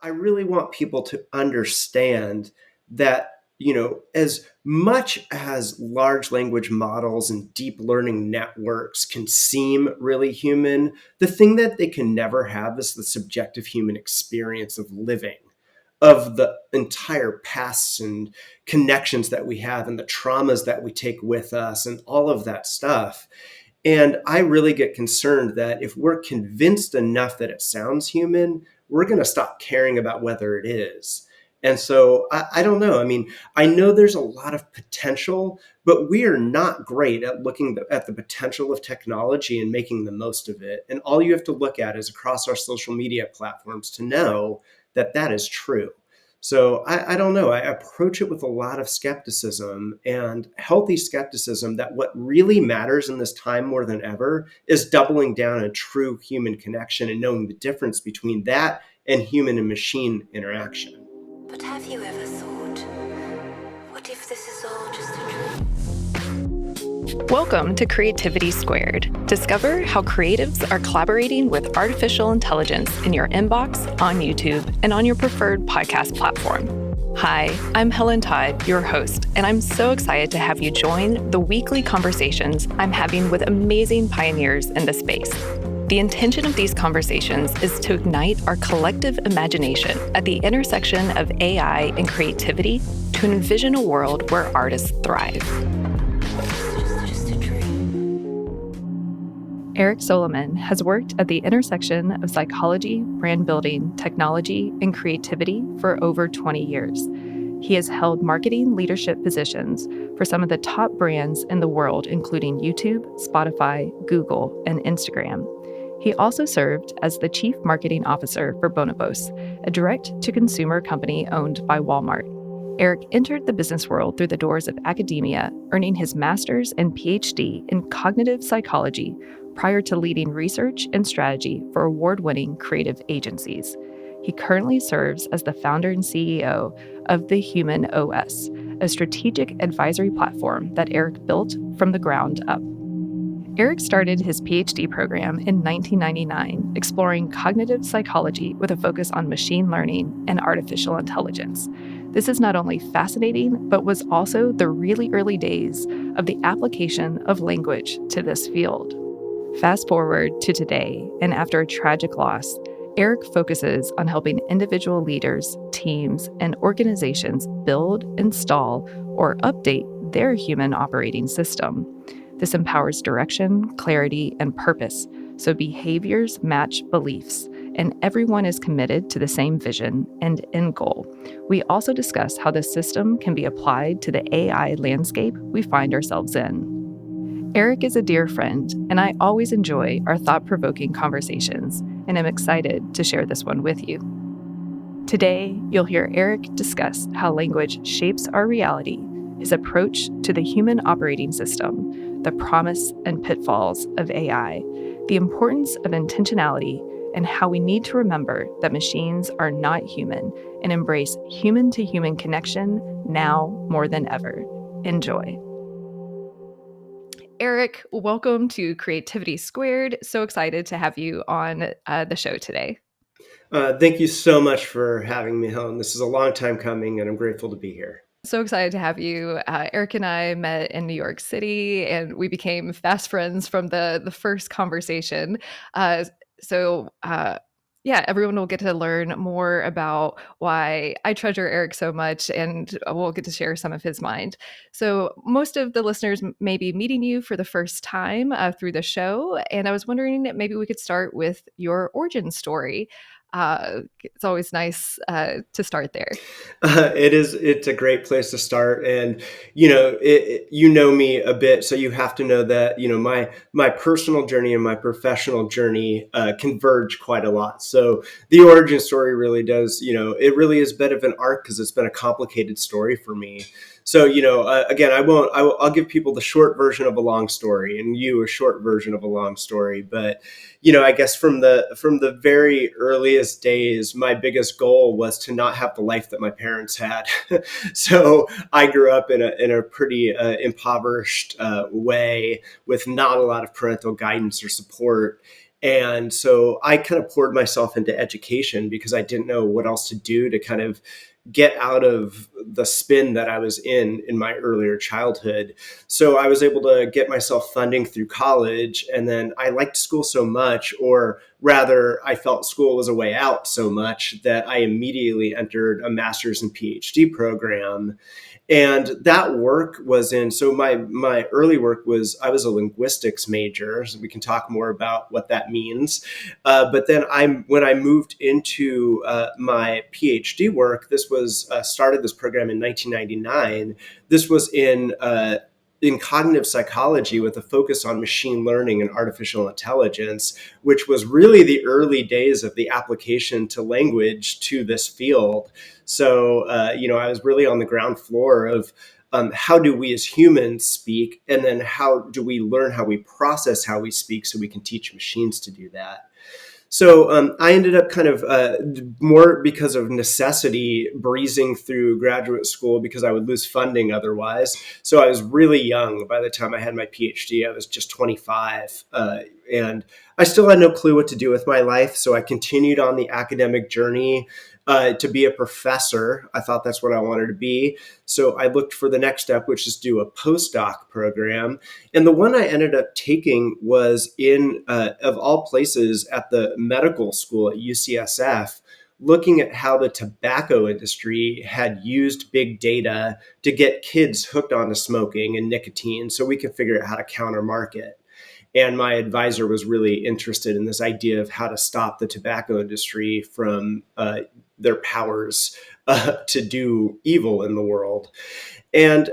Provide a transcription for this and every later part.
I really want people to understand that, as much as large language models and deep learning networks can seem really human, the thing that they can never have is the subjective human experience of living, of the entire pasts and connections that we have and the traumas that we take with us and all of that stuff. And I really get concerned that if we're convinced enough that it sounds human, we're going to stop caring about whether it is. And so I don't know. I mean, I know there's a lot of potential, but we are not great at looking at the potential of technology and making the most of it. And all you have to look at is across our social media platforms to know that that is true. So I don't know. I approach it with a lot of skepticism and healthy skepticism that what really matters in this time more than ever is doubling down on true human connection and knowing the difference between that and human and machine interaction. But have you ever thought, what if this is all just a dream? Welcome to Creativity Squared. Discover how creatives are collaborating with artificial intelligence in your inbox, on YouTube, and on your preferred podcast platform. Hi, I'm Helen Todd, your host, and I'm so excited to have you join the weekly conversations I'm having with amazing pioneers in the space. The intention of these conversations is to ignite our collective imagination at the intersection of AI and creativity to envision a world where artists thrive. Eric Solomon has worked at the intersection of psychology, brand building, technology, and creativity for over 20 years. He has held marketing leadership positions for some of the top brands in the world, including YouTube, Spotify, Google, and Instagram. He also served as the Chief Marketing Officer for Bonobos, a direct-to-consumer company owned by Walmart. Eric entered the business world through the doors of academia, earning his master's and PhD in cognitive psychology prior to leading research and strategy for award-winning creative agencies. He currently serves as the founder and CEO of The Human OS, a strategic advisory platform that Eric built from the ground up. Eric started his PhD program in 1999, exploring cognitive psychology with a focus on machine learning and artificial intelligence. This is not only fascinating, but was also the really early days of the application of language to this field. Fast forward to today, and after a tragic loss, Eric focuses on helping individual leaders, teams, and organizations build, install, or update their human operating system. This empowers direction, clarity, and purpose, so behaviors match beliefs, and everyone is committed to the same vision and end goal. We also discuss how this system can be applied to the AI landscape we find ourselves in. Eric is a dear friend, and I always enjoy our thought-provoking conversations, and I'm excited to share this one with you. Today, you'll hear Eric discuss how language shapes our reality, his approach to the human operating system, the promise and pitfalls of AI, the importance of intentionality, and how we need to remember that machines are not human and embrace human-to-human connection now more than ever. Enjoy. Eric, welcome to Creativity Squared. So excited to have you on the show today. Thank you so much for having me, Helen. This is a long time coming, and I'm grateful to be here. So excited to have you. Eric and I met in New York City, and we became fast friends from the first conversation. Yeah, everyone will get to learn more about why I treasure Eric so much, and we'll get to share some of his mind. So most of the listeners may be meeting you for the first time through the show, and I was wondering maybe we could start with your origin story. It's always nice to start there. It's a great place to start. And, you know me a bit, so you have to know that, my personal journey and my professional journey converge quite a lot. So the origin story really does, it really is a bit of an arc because it's been a complicated story for me. So, again, I'll give people the short version of a long story and you a short version of a long story. But, I guess from the very earliest days, my biggest goal was to not have the life that my parents had. So I grew up in a pretty impoverished way with not a lot of parental guidance or support. And so I kind of poured myself into education because I didn't know what else to do to kind of get out of the spin that I was in my earlier childhood. So I was able to get myself funding through college. And then I liked school so much, or rather, I felt school was a way out so much, that I immediately entered a master's and PhD program. And that work was in, so my early work was, I was a linguistics major, so we can talk more about what that means. But then when I moved into my PhD work, this was started this program in 1999. This was in cognitive psychology with a focus on machine learning and artificial intelligence, which was really the early days of the application to language to this field. So, I was really on the ground floor of how do we as humans speak, and then how do we learn how we process how we speak so we can teach machines to do that. So I ended up kind of more because of necessity breezing through graduate school because I would lose funding otherwise. So I was really young. By the time I had my PhD, I was just 25. And I still had no clue what to do with my life. So I continued on the academic journey to be a professor. I thought that's what I wanted to be. So I looked for the next step, which is do a postdoc program. And the one I ended up taking was of all places, at the medical school at UCSF, looking at how the tobacco industry had used big data to get kids hooked onto smoking and nicotine so we could figure out how to counter market. And my advisor was really interested in this idea of how to stop the tobacco industry from their powers to do evil in the world. And,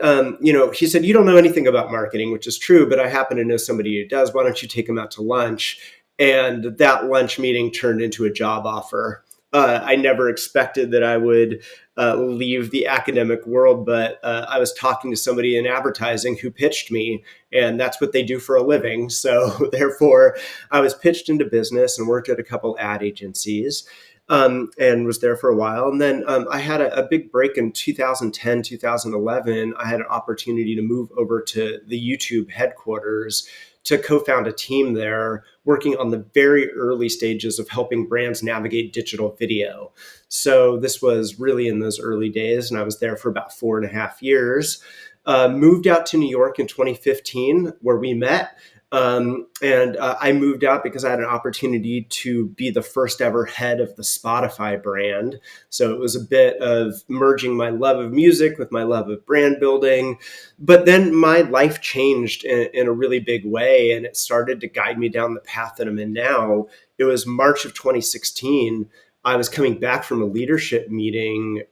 he said, "You don't know anything about marketing," which is true, but I happen to know somebody who does. Why don't you take him out to lunch? And that lunch meeting turned into a job offer. I never expected that I would leave the academic world, but I was talking to somebody in advertising who pitched me, and that's what they do for a living. So therefore, I was pitched into business and worked at a couple ad agencies. And was there for a while. And then I had a big break in 2010, 2011. I had an opportunity to move over to the YouTube headquarters to co-found a team there working on the very early stages of helping brands navigate digital video. So this was really in those early days, and I was there for about 4.5 years. Moved out to New York in 2015, where we met. And I moved out because I had an opportunity to be the first ever head of the Spotify brand. So it was a bit of merging my love of music with my love of brand building. But then my life changed in a really big way, and it started to guide me down the path that I'm in now. It was March of 2016. I was coming back from a leadership meeting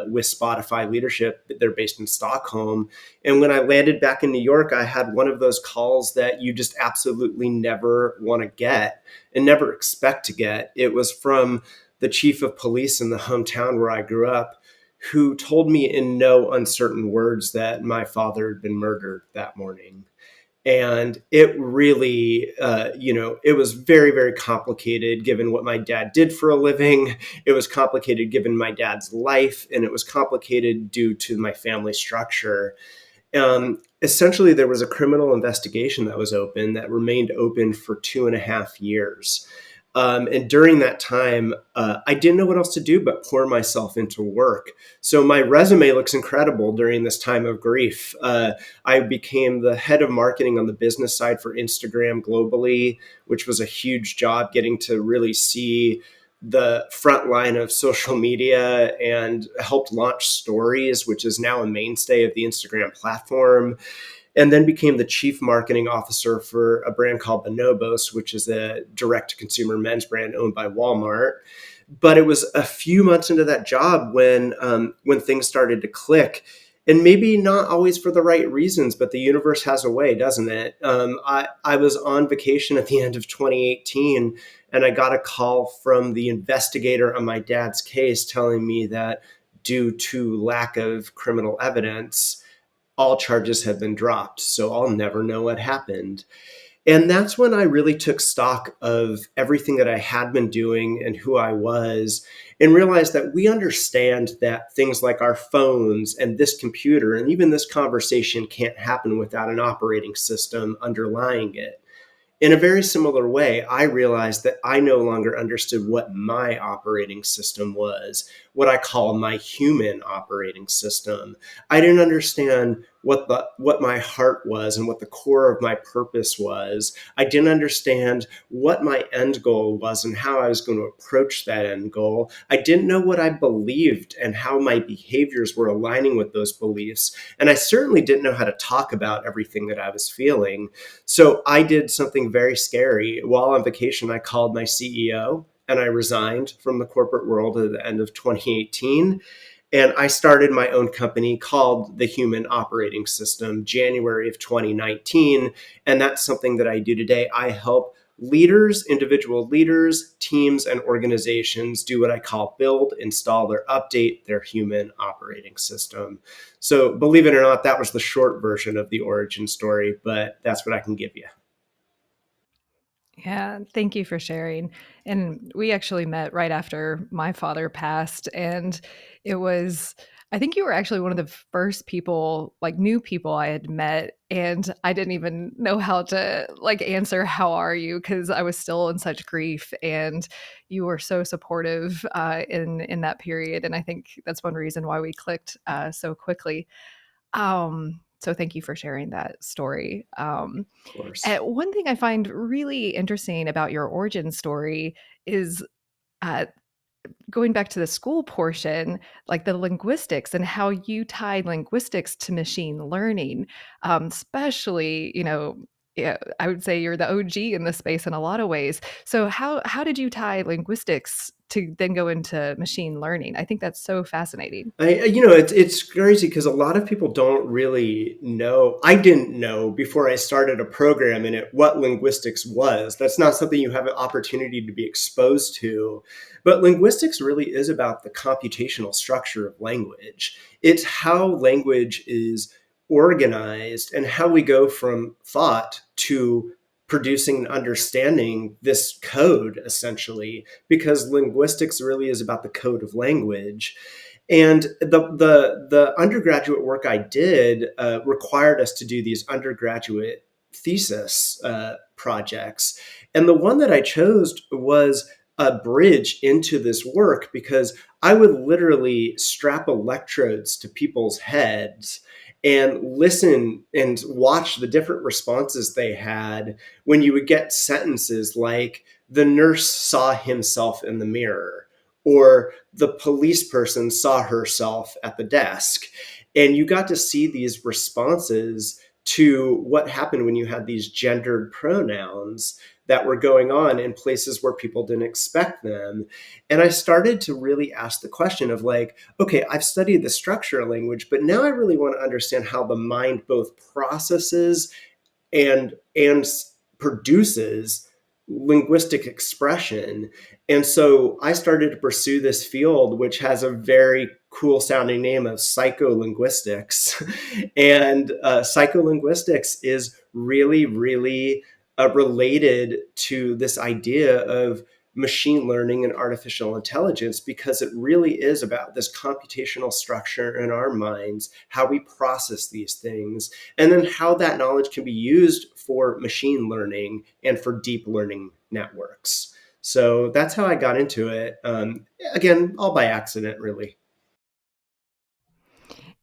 with Spotify leadership. They're based in Stockholm. And when I landed back in New York, I had one of those calls that you just absolutely never want to get and never expect to get. It was from the chief of police in the hometown where I grew up, who told me in no uncertain words that my father had been murdered that morning. And it really, it was very, very complicated given what my dad did for a living. It was complicated given my dad's life, and it was complicated due to my family structure. Essentially, there was a criminal investigation that was open that remained open for 2.5 years. And during that time, I didn't know what else to do but pour myself into work. So my resume looks incredible during this time of grief. I became the head of marketing on the business side for Instagram globally, which was a huge job, getting to really see the front line of social media, and helped launch Stories, which is now a mainstay of the Instagram platform. And then became the chief marketing officer for a brand called Bonobos, which is a direct-to-consumer men's brand owned by Walmart. But it was a few months into that job when things started to click, and maybe not always for the right reasons, but the universe has a way, doesn't it? I was on vacation at the end of 2018, and I got a call from the investigator on my dad's case telling me that due to lack of criminal evidence, all charges have been dropped. So I'll never know what happened. And that's when I really took stock of everything that I had been doing and who I was, and realized that we understand that things like our phones and this computer and even this conversation can't happen without an operating system underlying it. In a very similar way, I realized that I no longer understood what my operating system was, what I call my human operating system. I didn't understand what my heart was and what the core of my purpose was. I didn't understand what my end goal was and how I was going to approach that end goal. I didn't know what I believed and how my behaviors were aligning with those beliefs. And I certainly didn't know how to talk about everything that I was feeling. So I did something very scary. While on vacation, I called my CEO and I resigned from the corporate world at the end of 2018. And I started my own company called the Human Operating System, January of 2019. And that's something that I do today. I help leaders, individual leaders, teams, and organizations do what I call build, install, or update their human operating system. So, believe it or not, that was the short version of the origin story, but that's what I can give you. Yeah, thank you for sharing. And we actually met right after my father passed. And it was, I think you were actually one of the first people, like new people I had met. And I didn't even know how to like answer, how are you? Because I was still in such grief. And you were so supportive in that period. And I think that's one reason why we clicked so quickly. So thank you for sharing that story. Of course. One thing I find really interesting about your origin story is uh, going back to the school portion, like the linguistics and how you tied linguistics to machine learning, especially, yeah, I would say you're the OG in this space in a lot of ways. So how did you tie linguistics to then go into machine learning? I think that's so fascinating. It's crazy because a lot of people don't really know. I didn't know before I started a program in it what linguistics was. That's not something you have an opportunity to be exposed to. But linguistics really is about the computational structure of language. It's how language is organized and how we go from thought to producing and understanding this code essentially, because linguistics really is about the code of language. And the undergraduate work I did required us to do these undergraduate thesis projects, and the one that I chose was a bridge into this work because I would literally strap electrodes to people's heads and listen and watch the different responses they had when you would get sentences like the nurse saw himself in the mirror or the police person saw herself at the desk. And you got to see these responses to what happened when you had these gendered pronouns that were going on in places where people didn't expect them. And I started to really ask the question of like, okay, I've studied the structure of language, but now I really want to understand how the mind both processes and produces linguistic expression. And so I started to pursue this field, which has a very cool sounding name of psycholinguistics. And psycholinguistics is really, really related to this idea of machine learning and artificial intelligence because it really is about this computational structure in our minds, how we process these things, and then how that knowledge can be used for machine learning and for deep learning networks. So that's how I got into it. Again, all by accident, really.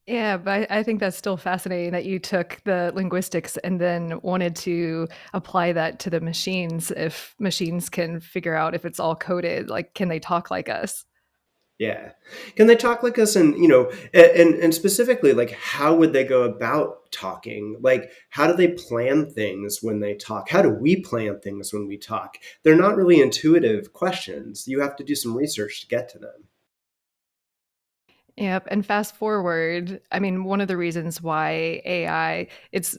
Yeah, but I think that's still fascinating that you took the linguistics and then wanted to apply that to the machines. If machines can figure out if it's all coded, like, can they talk like us? Yeah. Can they talk like us? And, and specifically, like, how would they go about talking? Like, how do they plan things when they talk? How do we plan things when we talk? They're not really intuitive questions. You have to do some research to get to them. Yep, and fast forward, I mean, one of the reasons why AI, it's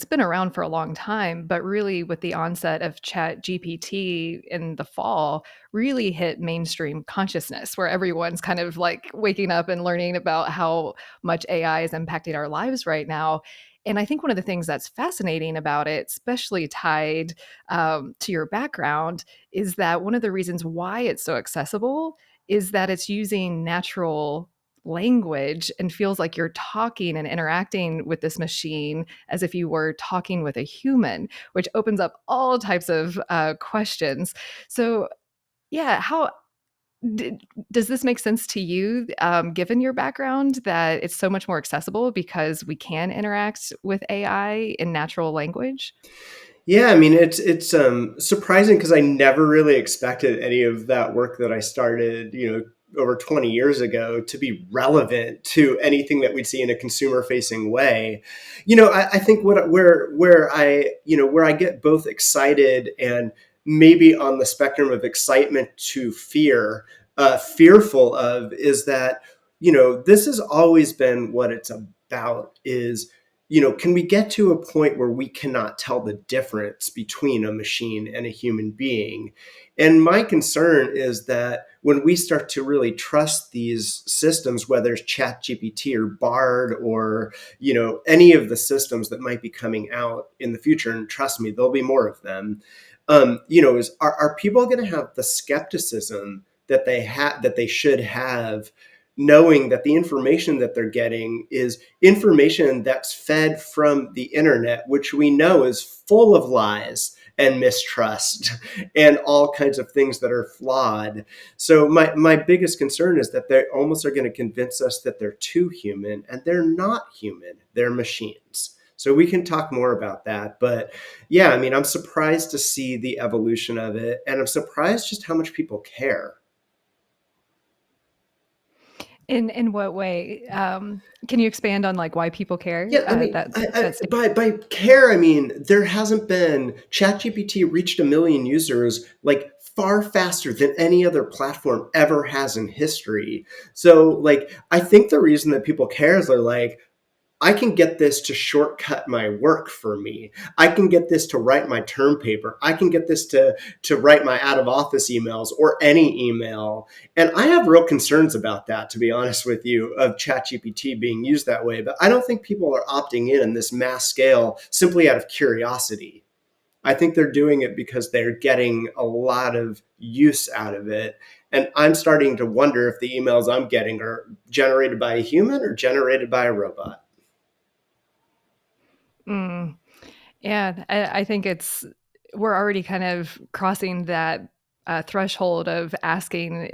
been around for a long time, but really with the onset of Chat GPT in the fall, really hit mainstream consciousness where everyone's kind of like waking up and learning about how much AI is impacting our lives right now. And I think one of the things that's fascinating about it, especially tied to your background, is that one of the reasons why it's so accessible is that it's using natural language and feels like you're talking and interacting with this machine as if you were talking with a human, which opens up all types of questions. So, yeah, how does this make sense to you, given your background, that it's so much more accessible because we can interact with AI in natural language? Yeah, I mean it's surprising because I never really expected any of that work that I started, over 20 years ago to be relevant to anything that we'd see in a consumer facing way. I think where I get both excited and maybe on the spectrum of excitement to fearful of, is that, this has always been what it's about, is, can we get to a point where we cannot tell the difference between a machine and a human being? And my concern is that when we start to really trust these systems, whether it's ChatGPT or Bard or, any of the systems that might be coming out in the future, and trust me, there'll be more of them. Are people going to have the skepticism that they should have, knowing that the information that they're getting is information that's fed from the internet, which we know is full of lies and mistrust and all kinds of things that are flawed. So my biggest concern is that they almost are going to convince us that they're too human, and they're not human, they're machines. So we can talk more about that. But yeah, I mean, I'm surprised to see the evolution of it, and I'm surprised just how much people care. In what way? Can you expand on like why people care? Yeah, I mean, That's by care, I mean there hasn't been, ChatGPT reached 1 million users like far faster than any other platform ever has in history. So, like, I think the reason that people care is they're like, I can get this to shortcut my work for me. I can get this to write my term paper. I can get this to write my out of office emails or any email. And I have real concerns about that, to be honest with you, of ChatGPT being used that way. But I don't think people are opting in this mass scale simply out of curiosity. I think they're doing it because they're getting a lot of use out of it. And I'm starting to wonder if the emails I'm getting are generated by a human or generated by a robot. mm. Yeah, I think we're already kind of crossing that threshold of asking,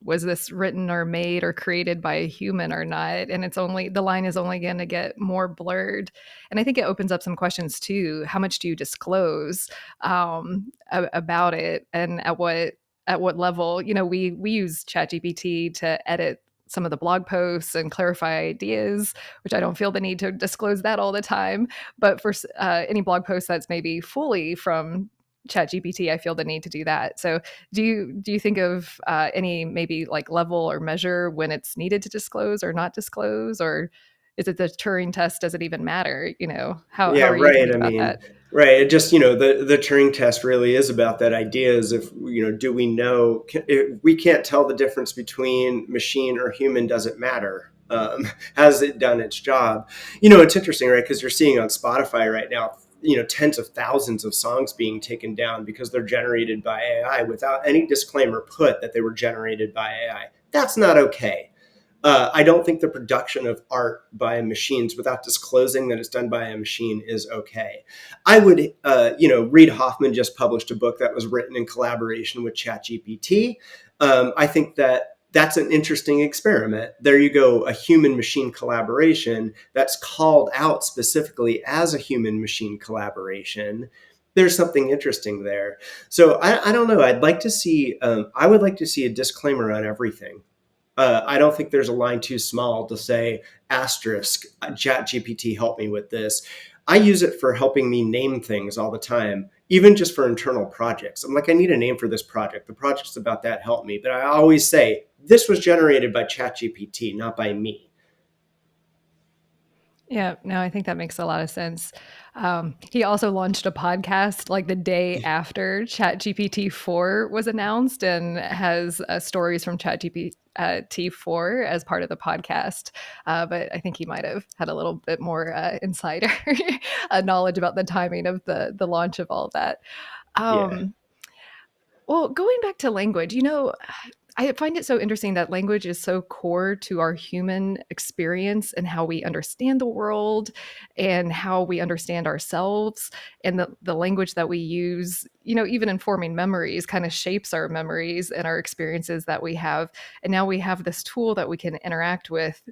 was this written or made or created by a human or not? And the line is only going to get more blurred. And I think it opens up some questions too. How much do you disclose about it, and at what level? We use ChatGPT to edit some of the blog posts and clarify ideas, which I don't feel the need to disclose that all the time. But for any blog post that's maybe fully from ChatGPT, I feel the need to do that. So, do you think of any maybe like level or measure when it's needed to disclose or not disclose, or is it the Turing test? Does it even matter? How Yeah, are you right. thinking I about mean, that? right. It just, the Turing test really is about that idea, is if, do we know, if we can't tell the difference between machine or human, does it matter? Has it done its job? It's interesting, right? Because you're seeing on Spotify right now, tens of thousands of songs being taken down because they're generated by AI without any disclaimer put that they were generated by AI. That's not okay. I don't think the production of art by machines without disclosing that it's done by a machine is okay. I would, Reid Hoffman just published a book that was written in collaboration with ChatGPT. I think that that's an interesting experiment. There you go, a human machine collaboration that's called out specifically as a human machine collaboration. There's something interesting there. So I don't know. I would like to see a disclaimer on everything. I don't think there's a line too small to say asterisk, chat GPT help me with this. I use it for helping me name things all the time, even just for internal projects. I'm like, I need a name for this project. The project's about that, help me. But I always say, this was generated by ChatGPT, not by me. Yeah, no, I think that makes a lot of sense. He also launched a podcast like the day after ChatGPT 4 was announced, and has stories from ChatGPT 4 as part of the podcast. But I think he might have had a little bit more insider knowledge about the timing of the launch of all that. Yeah. Um, well, going back to language, I find it so interesting that language is so core to our human experience and how we understand the world and how we understand ourselves. And the language that we use, even in forming memories, kind of shapes our memories and our experiences that we have. And now we have this tool that we can interact with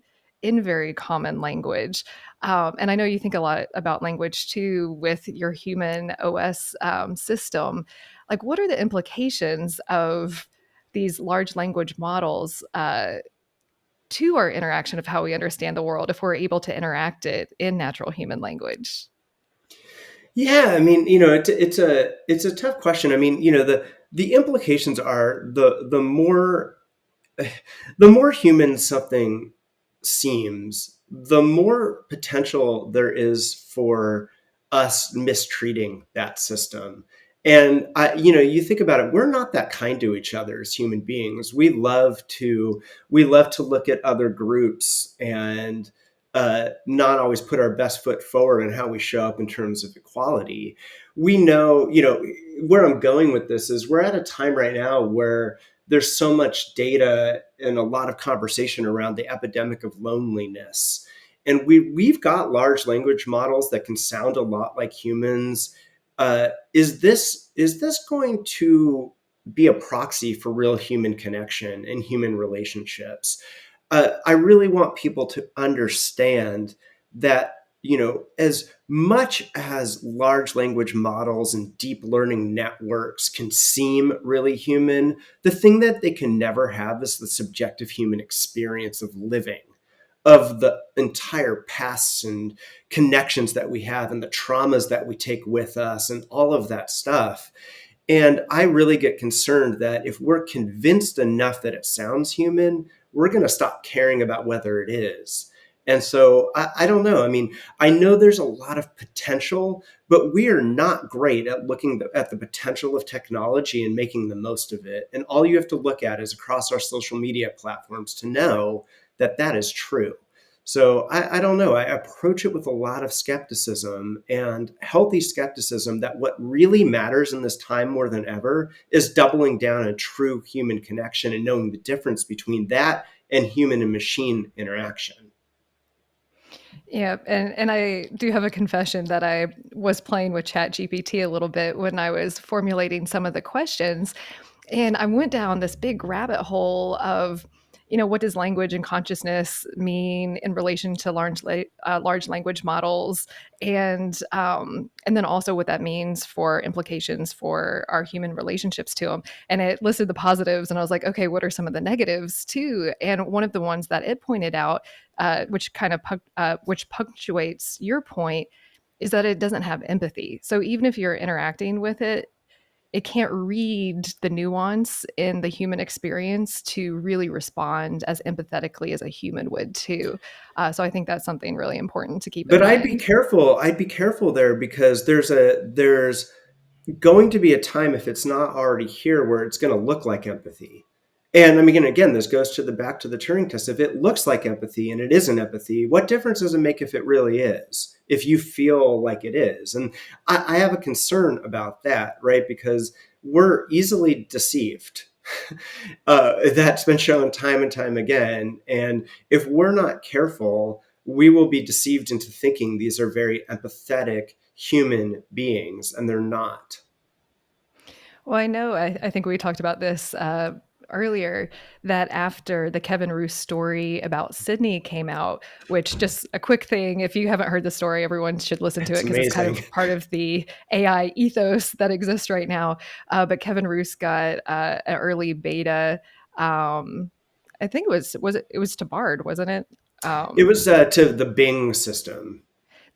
in very common language. And I know you think a lot about language too with your human OS system. Like, what are the implications of these large language models to our interaction of how we understand the world if we're able to interact it in natural human language? Yeah, I mean, it's a tough question. I mean, the implications are the more human something seems, the more potential there is for us mistreating that system. And you think about it, we're not that kind to each other as human beings. We love to look at other groups and not always put our best foot forward in how we show up in terms of equality. We know, where I'm going with this is we're at a time right now where there's so much data and a lot of conversation around the epidemic of loneliness. And we've got large language models that can sound a lot like humans. Is this going to be a proxy for real human connection and human relationships? I really want people to understand that, as much as large language models and deep learning networks can seem really human, the thing that they can never have is the subjective human experience of living, of the entire pasts and connections that we have and the traumas that we take with us and all of that stuff. And I really get concerned that if we're convinced enough that it sounds human, we're going to stop caring about whether it is. And so I don't know. I mean, I know there's a lot of potential, but we are not great at looking at the potential of technology and making the most of it. And all you have to look at is across our social media platforms to know that that is true. So I don't know. I approach it with a lot of skepticism and healthy skepticism that what really matters in this time more than ever is doubling down on true human connection and knowing the difference between that and human and machine interaction. Yeah, and I do have a confession that I was playing with ChatGPT a little bit when I was formulating some of the questions, and I went down this big rabbit hole of, what does language and consciousness mean in relation to large language models, and then also what that means for implications for our human relationships to them. And it listed the positives, and I was like, okay, what are some of the negatives too? And one of the ones that it pointed out, which punctuates your point, is that it doesn't have empathy. So even if you're interacting with it, it can't read the nuance in the human experience to really respond as empathetically as a human would too. So I think that's something really important to keep in But I'd be mind. careful. I'd be careful there because there's going to be a time, if it's not already here, where it's going to look like empathy. And I mean, again, this goes to the back to the Turing test. If it looks like empathy and it isn't empathy, what difference does it make if it really is? If you feel like it is, and I have a concern about that, right? Because we're easily deceived. That's been shown time and time again. And if we're not careful, we will be deceived into thinking these are very empathetic human beings, and they're not. Well, I know, I think we talked about this earlier, that after the Kevin Roose story about Sydney came out, which, just a quick thing, if you haven't heard the story, everyone should listen to it It's because it's kind amazing. of part of the AI ethos that exists right now. But Kevin Roose got an early beta. I think it was to Bard, wasn't it? It Um, was to the Bing system,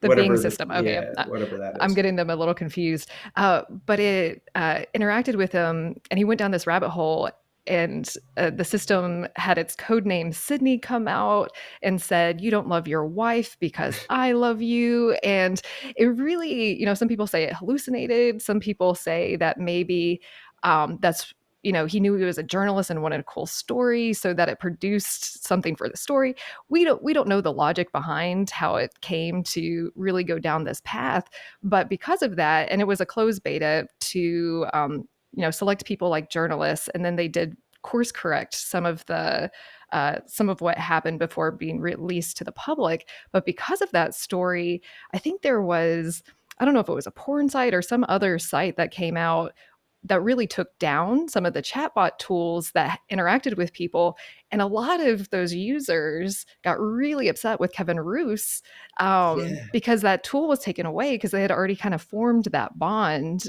the Bing whatever system. Okay, whatever that I'm is. getting them a little confused. But it interacted with him, and he went down this rabbit hole. And the system had its code name Sydney come out and said, "You don't love your wife because I love you." And it really, some people say it hallucinated. Some people say that maybe that's, he knew he was a journalist and wanted a cool story, so that it produced something for the story. We don't know the logic behind how it came to really go down this path, but because of that, and it was a closed beta to select people like journalists, and then they did course correct some of what happened before being released to the public. But because of that story, I think there was, I don't know if it was a porn site or some other site that came out that really took down some of the chatbot tools that interacted with people. And a lot of those users got really upset with Kevin Roos Yeah. because that tool was taken away because they had already kind of formed that bond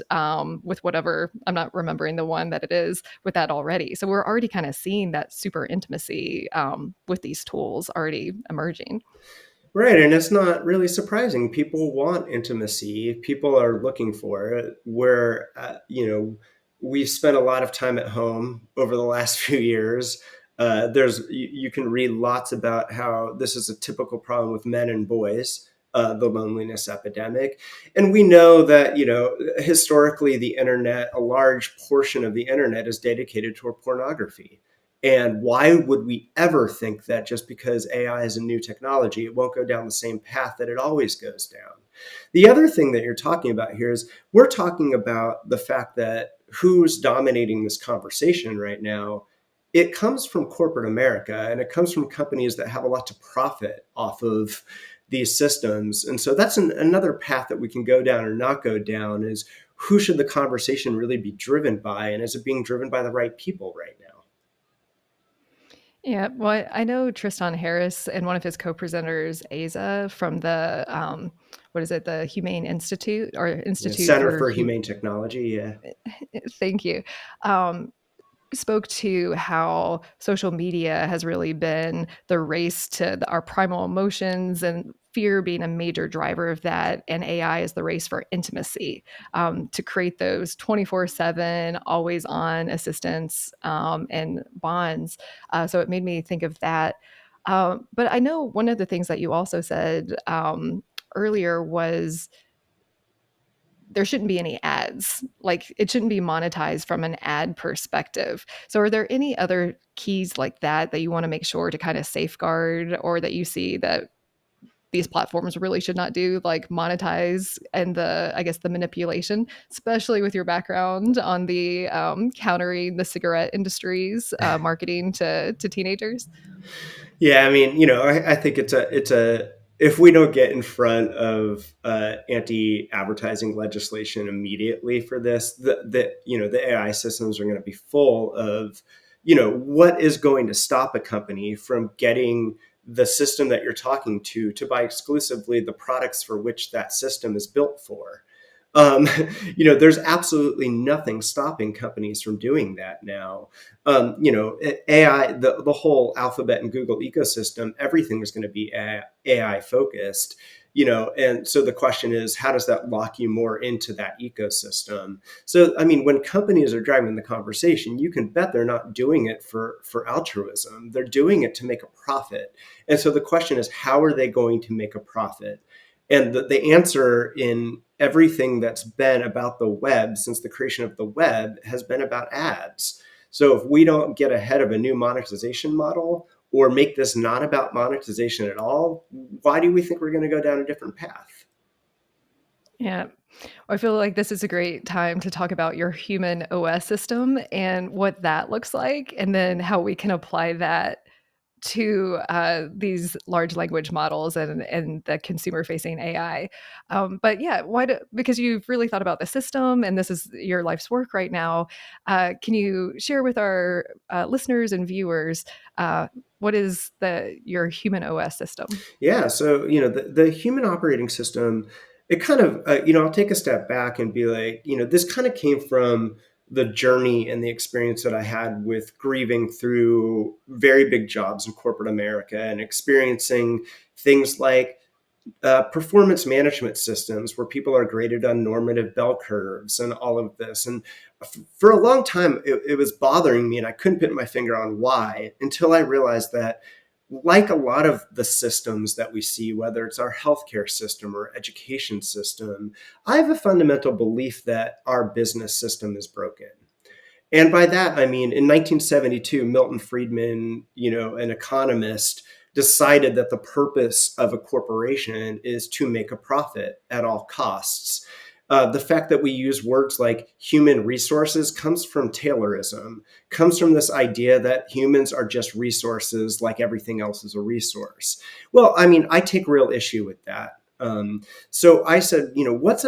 with whatever, I'm not remembering the one that it is, with that already. So we're already kind of seeing that super intimacy with these tools already emerging. Right, and it's not really surprising. People want intimacy. People are looking for it. Where we've spent a lot of time at home over the last few years. You can read lots about how this is a typical problem with men and boys, the loneliness epidemic, and we know that historically the internet, a large portion of the internet is dedicated toward pornography. And why would we ever think that just because AI is a new technology, it won't go down the same path that it always goes down? The other thing that you're talking about here is we're talking about the fact that who's dominating this conversation right now. It comes from corporate America, and it comes from companies that have a lot to profit off of these systems. And so that's another path that we can go down or not go down is who should the conversation really be driven by? And is it being driven by the right people right now? Yeah, well, I know Tristan Harris and one of his co-presenters, Aza, from the what is it, the Humane Institute or Yeah, Institute Center for for Humane Technology. Yeah. Thank you. Um, Spoke to how social media has really been the race to our primal emotions and fear being a major driver of that. And AI is the race for intimacy to create those 24/7, always on assistance and bonds. So it made me think of that. But I know one of the things that you also said earlier was there shouldn't be any ads. Like it shouldn't be monetized from an ad perspective. So are there any other keys like that that you want to make sure to kind of safeguard or that you see that these platforms really should not do, like monetize and the, I guess, the manipulation, especially with your background on the countering the cigarette industry's marketing to teenagers? Yeah, I mean, I think it's a if we don't get in front of anti-advertising legislation immediately for this, the AI systems are going to be full of, what is going to stop a company from getting the system that you're talking to buy exclusively the products for which that system is built for. Um, there's absolutely nothing stopping companies from doing that now. AI, the whole Alphabet and Google ecosystem, everything is going to be AI focused. And so the question is, how does that lock you more into that ecosystem? So, I mean, when companies are driving the conversation, you can bet they're not doing it for altruism. They're doing it to make a profit. And so the question is, how are they going to make a profit? And the answer in everything that's been about the web since the creation of the web has been about ads. So if we don't get ahead of a new monetization model or make this not about monetization at all, why do we think we're going to go down a different path? Yeah. I feel like this is a great time to talk about your human OS system and what that looks like, and then how we can apply that to these large language models and the consumer facing AI. But yeah, because you've really thought about the system and this is your life's work right now. Can you share with our listeners and viewers what is your human OS system? Yeah. So, the human operating system, it kind of, I'll take a step back and be like, this kind of came from the journey and the experience that I had with grieving through very big jobs in corporate America and experiencing things like performance management systems where people are graded on normative bell curves and all of this. And for a long time, it was bothering me, and I couldn't put my finger on why until I realized that, like a lot of the systems that we see, whether it's our healthcare system or education system, I have a fundamental belief that our business system is broken. And by that, I mean, in 1972, Milton Friedman, an economist, decided that the purpose of a corporation is to make a profit at all costs. The fact that we use words like human resources comes from Taylorism, comes from this idea that humans are just resources like everything else is a resource. Well, I mean, I take real issue with that. So I said, what's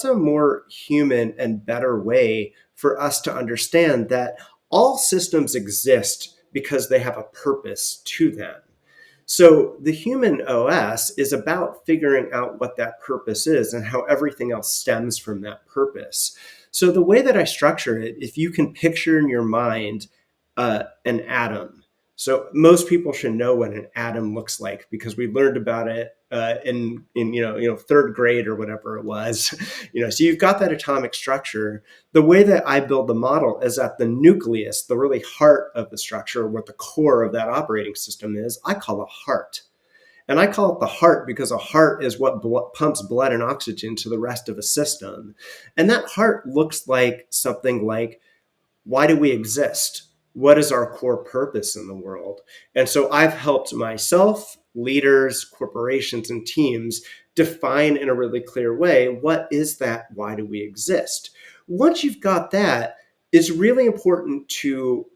a more human and better way for us to understand that all systems exist because they have a purpose to them. So the human OS is about figuring out what that purpose is and how everything else stems from that purpose. So the way that I structure it, if you can picture in your mind an atom. So most people should know what an atom looks like because we learned about it in third grade or whatever it was. So you've got that atomic structure. The way that I build the model is at the nucleus, the really heart of the structure, what the core of that operating system is, I call a heart. And I call it the heart because a heart is what pumps blood and oxygen to the rest of a system. And that heart looks like something like, why do we exist? What is our core purpose in the world? And so I've helped myself, leaders, corporations, and teams define in a really clear way, what is that? Why do we exist? Once you've got that, it's really important to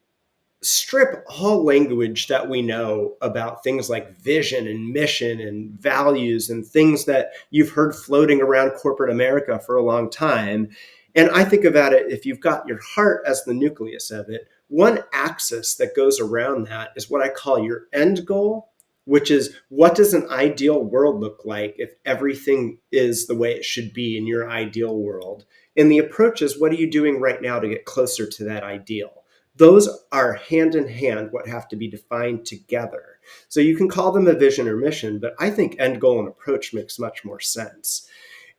strip all language that we know about things like vision and mission and values and things that you've heard floating around corporate America for a long time. And I think about it, if you've got your heart as the nucleus of it, one axis that goes around that is what I call your end goal, which is what does an ideal world look like if everything is the way it should be in your ideal world? And the approach is, what are you doing right now to get closer to that ideal? Those are hand in hand what have to be defined together. So you can call them a vision or mission, but I think end goal and approach makes much more sense.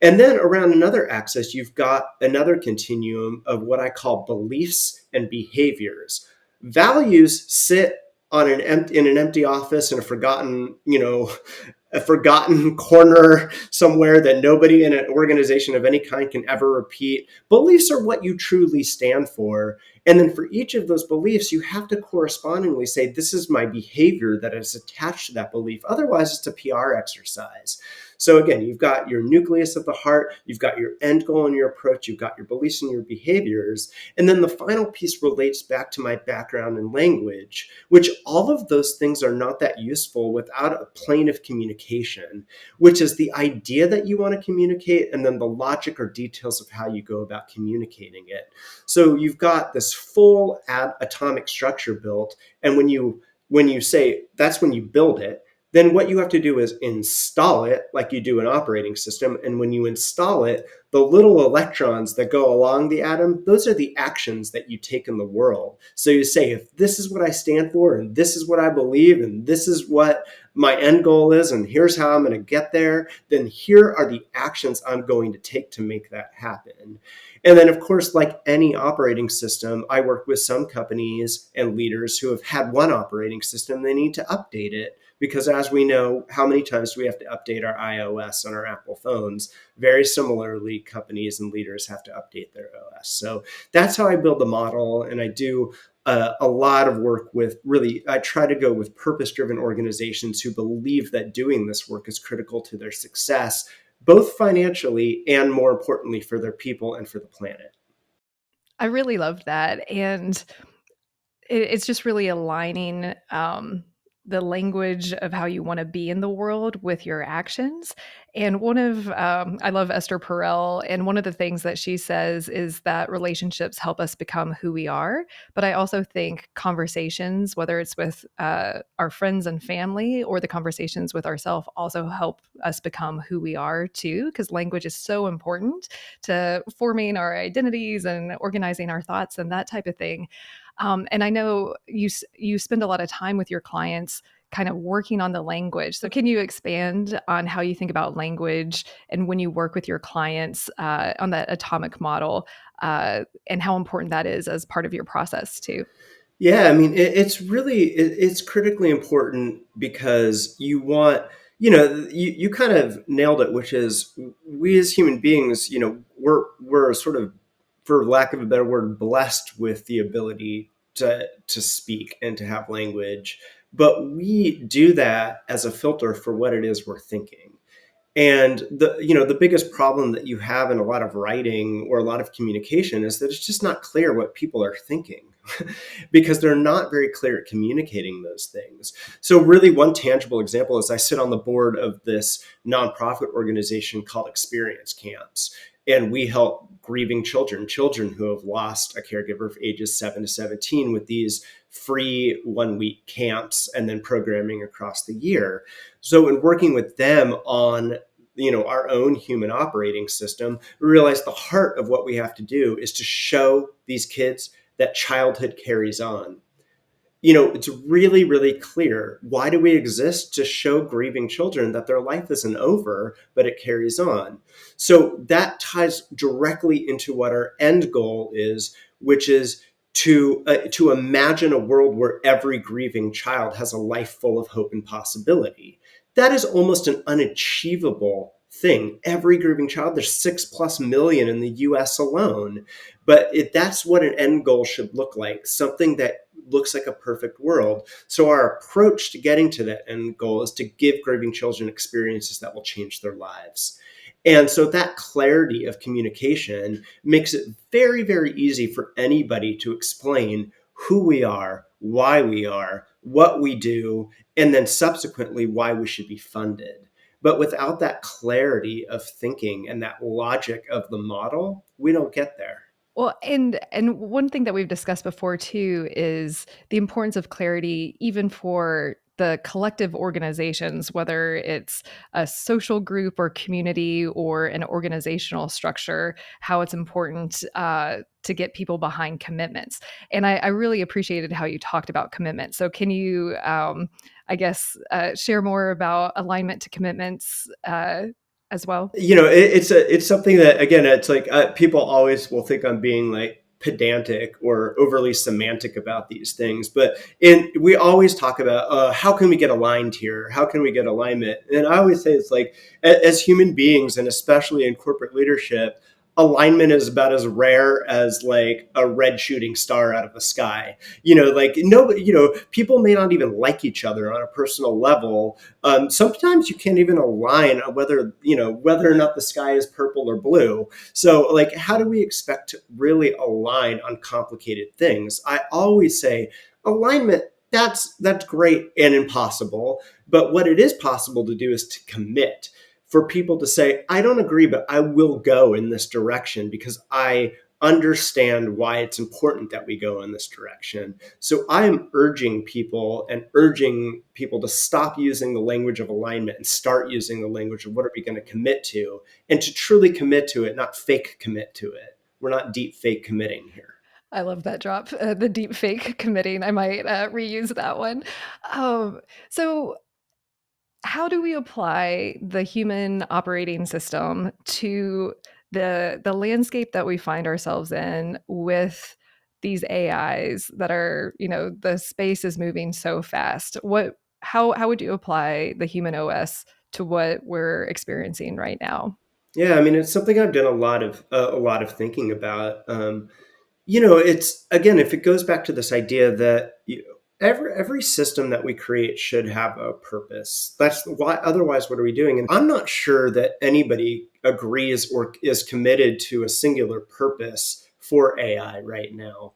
And then around another axis, you've got another continuum of what I call beliefs and behaviors. Values sit in an empty office in a forgotten corner somewhere that nobody in an organization of any kind can ever repeat. Beliefs are what you truly stand for. And then for each of those beliefs, you have to correspondingly say, this is my behavior that is attached to that belief. Otherwise, it's a PR exercise. So again, you've got your nucleus of the heart, you've got your end goal and your approach, you've got your beliefs and your behaviors. And then the final piece relates back to my background in language, which all of those things are not that useful without a plane of communication, which is the idea that you want to communicate and then the logic or details of how you go about communicating it. So you've got this full atomic structure built. And when you say that's when you build it, then what you have to do is install it like you do an operating system. And when you install it, the little electrons that go along the atom, those are the actions that you take in the world. So you say, if this is what I stand for, and this is what I believe, and this is what my end goal is, and here's how I'm going to get there, then here are the actions I'm going to take to make that happen. And then, of course, like any operating system, I work with some companies and leaders who have had one operating system. They need to update it because, as we know, how many times do we have to update our iOS on our Apple phones? Very similarly, companies and leaders have to update their OS. So that's how I build the model. And I do a lot of work with I try to go with purpose-driven organizations who believe that doing this work is critical to their success, both financially and, more importantly, for their people and for the planet. I really loved that. And it's just really aligning the language of how you want to be in the world with your actions. And I love Esther Perel. And one of the things that she says is that relationships help us become who we are. But I also think conversations, whether it's with our friends and family or the conversations with ourselves, also help us become who we are too, because language is so important to forming our identities and organizing our thoughts and that type of thing. And I know you spend a lot of time with your clients kind of working on the language. So can you expand on how you think about language and when you work with your clients on that atomic model and how important that is as part of your process too? Yeah, I mean, it's critically important because you kind of nailed it, which is we as human beings, we're sort of, for lack of a better word, blessed with the ability to speak and to have language, but we do that as a filter for what it is we're thinking. And the biggest problem that you have in a lot of writing or a lot of communication is that it's just not clear what people are thinking because they're not very clear at communicating those things. So really one tangible example is I sit on the board of this nonprofit organization called Experience Camps. And we help grieving children who have lost a caregiver of ages 7 to 17 with these free 1 week camps and then programming across the year. So in working with them on our own human operating system, we realize the heart of what we have to do is to show these kids that childhood carries on. It's really, really clear. Why do we exist? To show grieving children that their life isn't over, but it carries on. So that ties directly into what our end goal is, which is to imagine a world where every grieving child has a life full of hope and possibility. That is almost an unachievable thing. Every grieving child, there's 6+ million in the US alone. But that's what an end goal should look like, something that looks like a perfect world. So our approach to getting to that end goal is to give grieving children experiences that will change their lives. And so that clarity of communication makes it very, very easy for anybody to explain who we are, why we are, what we do, and then subsequently why we should be funded. But without that clarity of thinking and that logic of the model, we don't get there. Well, and one thing that we've discussed before too is the importance of clarity even for the collective organizations, whether it's a social group or community or an organizational structure, how it's important to get people behind commitments. And I really appreciated how you talked about commitment. So can you, I guess, share more about alignment to commitments as well? It's something that, again, it's like people always will think I'm being like pedantic or overly semantic about these things, but we always talk about how can we get aligned here, how can we get alignment, and I always say it's like as human beings, and especially in corporate leadership, alignment is about as rare as like a red shooting star out of the sky. Like nobody, people may not even like each other on a personal level. Sometimes you can't even align on whether or not the sky is purple or blue. So like, how do we expect to really align on complicated things? I always say alignment, that's great and impossible, but what it is possible to do is to commit, for people to say, I don't agree, but I will go in this direction because I understand why it's important that we go in this direction. So I am urging people to stop using the language of alignment and start using the language of what are we going to commit to, and to truly commit to it, not fake commit to it. We're not deep fake committing here. I love that drop, the deep fake committing. I might reuse that one. So, how do we apply the human operating system to the landscape that we find ourselves in with these AIs that are, the space is moving so fast? How would you apply the human OS to what we're experiencing right now? Yeah, I mean, it's something I've done a lot of thinking about. It's, again, if it goes back to this idea that every system that we create should have a purpose. That's why. Otherwise, what are we doing? And I'm not sure that anybody agrees or is committed to a singular purpose for AI right now.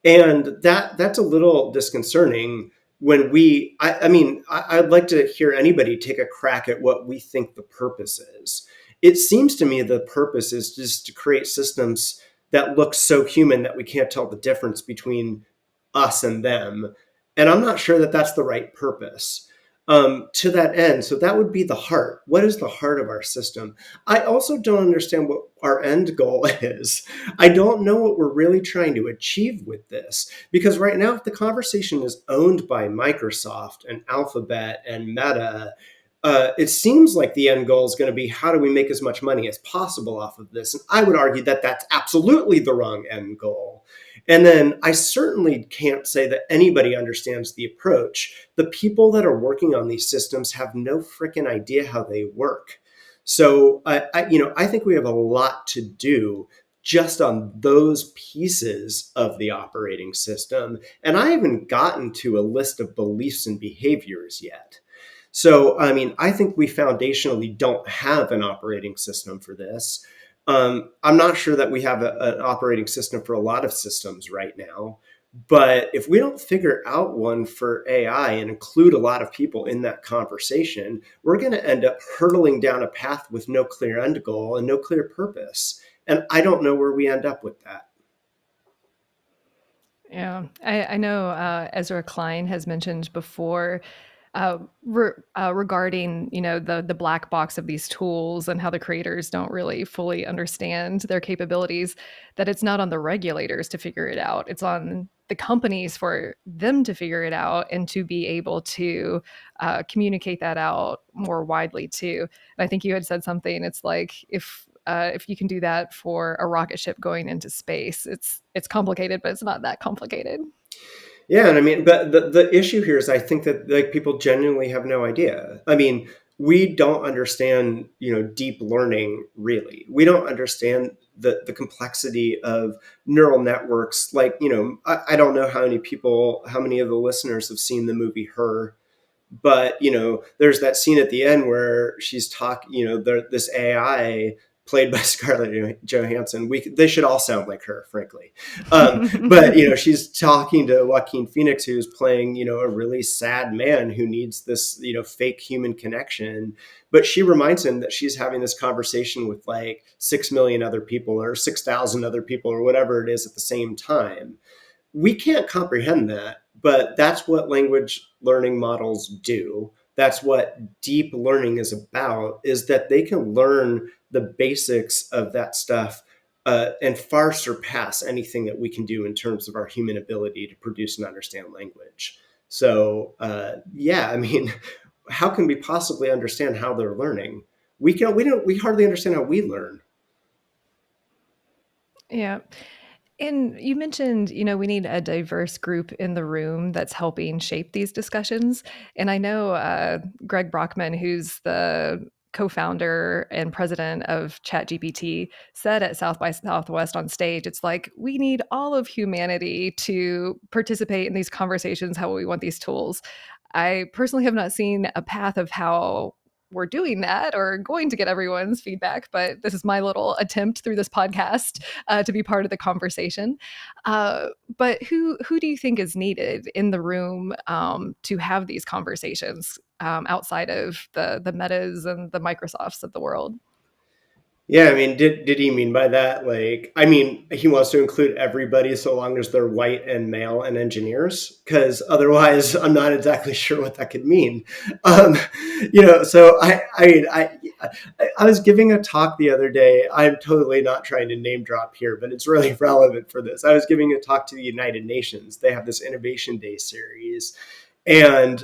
And that's a little disconcerting when I'd like to hear anybody take a crack at what we think the purpose is. It seems to me the purpose is just to create systems that look so human that we can't tell the difference between us and them. And I'm not sure that that's the right purpose. To that end, so that would be the heart. What is the heart of our system? I also don't understand what our end goal is. I don't know what we're really trying to achieve with this. Because right now, if the conversation is owned by Microsoft and Alphabet and Meta, it seems like the end goal is going to be how do we make as much money as possible off of this? And I would argue that that's absolutely the wrong end goal. And then I certainly can't say that anybody understands the approach. The people that are working on these systems have no freaking idea how they work. So I think we have a lot to do just on those pieces of the operating system. And I haven't gotten to a list of beliefs and behaviors yet. So, I mean, I think we foundationally don't have an operating system for this. I'm not sure that we have an operating system for a lot of systems right now. But if we don't figure out one for AI and include a lot of people in that conversation, we're going to end up hurtling down a path with no clear end goal and no clear purpose. And I don't know where we end up with that. Yeah, I know Ezra Klein has mentioned before regarding the black box of these tools and how the creators don't really fully understand their capabilities, that it's not on the regulators to figure it out. It's on the companies for them to figure it out and to be able to communicate that out more widely too. And I think you had said something. It's like if you can do that for a rocket ship going into space, it's complicated, but it's not that complicated. Yeah, and I mean, but the issue here is I think that like people genuinely have no idea. I mean, we don't understand, deep learning really. We don't understand the complexity of neural networks. Like, I don't know how many of the listeners have seen the movie Her, but there's that scene at the end where she's talking, this AI played by Scarlett Johansson. They should all sound like her, frankly. But she's talking to Joaquin Phoenix, who's playing a really sad man who needs this fake human connection. But she reminds him that she's having this conversation with like 6 million other people or 6,000 other people or whatever it is at the same time. We can't comprehend that, but that's what language learning models do. That's what deep learning is about, is that they can learn the basics of that stuff and far surpass anything that we can do in terms of our human ability to produce and understand language. So, yeah, I mean, how can we possibly understand how they're learning? We hardly understand how we learn. Yeah. And you mentioned, we need a diverse group in the room that's helping shape these discussions. And I know Greg Brockman, who's the co-founder and president of ChatGPT, said at South by Southwest on stage, it's like, we need all of humanity to participate in these conversations, how we want these tools. I personally have not seen a path of how we're doing that or going to get everyone's feedback, but this is my little attempt through this podcast to be part of the conversation. But who do you think is needed in the room to have these conversations outside of the Metas and the Microsofts of the world? Yeah, I mean, did he mean by that? Like, I mean, he wants to include everybody so long as they're white and male and engineers, because otherwise, I'm not exactly sure what that could mean. Um, so I was giving a talk the other day. I'm totally not trying to name drop here, but it's really relevant for this. I was giving a talk to the United Nations. They have this Innovation Day series, and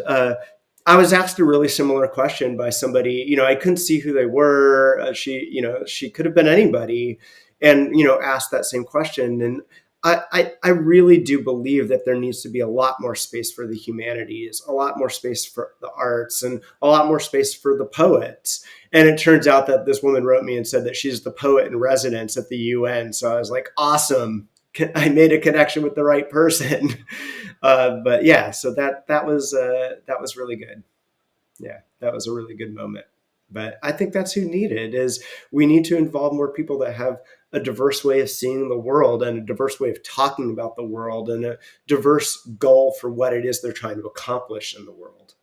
I was asked a really similar question by somebody. I couldn't see who they were. She could have been anybody, and asked that same question. And I really do believe that there needs to be a lot more space for the humanities, a lot more space for the arts, and a lot more space for the poets. And it turns out that this woman wrote me and said that she's the poet in residence at the UN. So I was like, awesome. I made a connection with the right person. But yeah, so that was really good. Yeah, that was a really good moment. But I think that's who needed is we need to involve more people that have a diverse way of seeing the world and a diverse way of talking about the world and a diverse goal for what it is they're trying to accomplish in the world.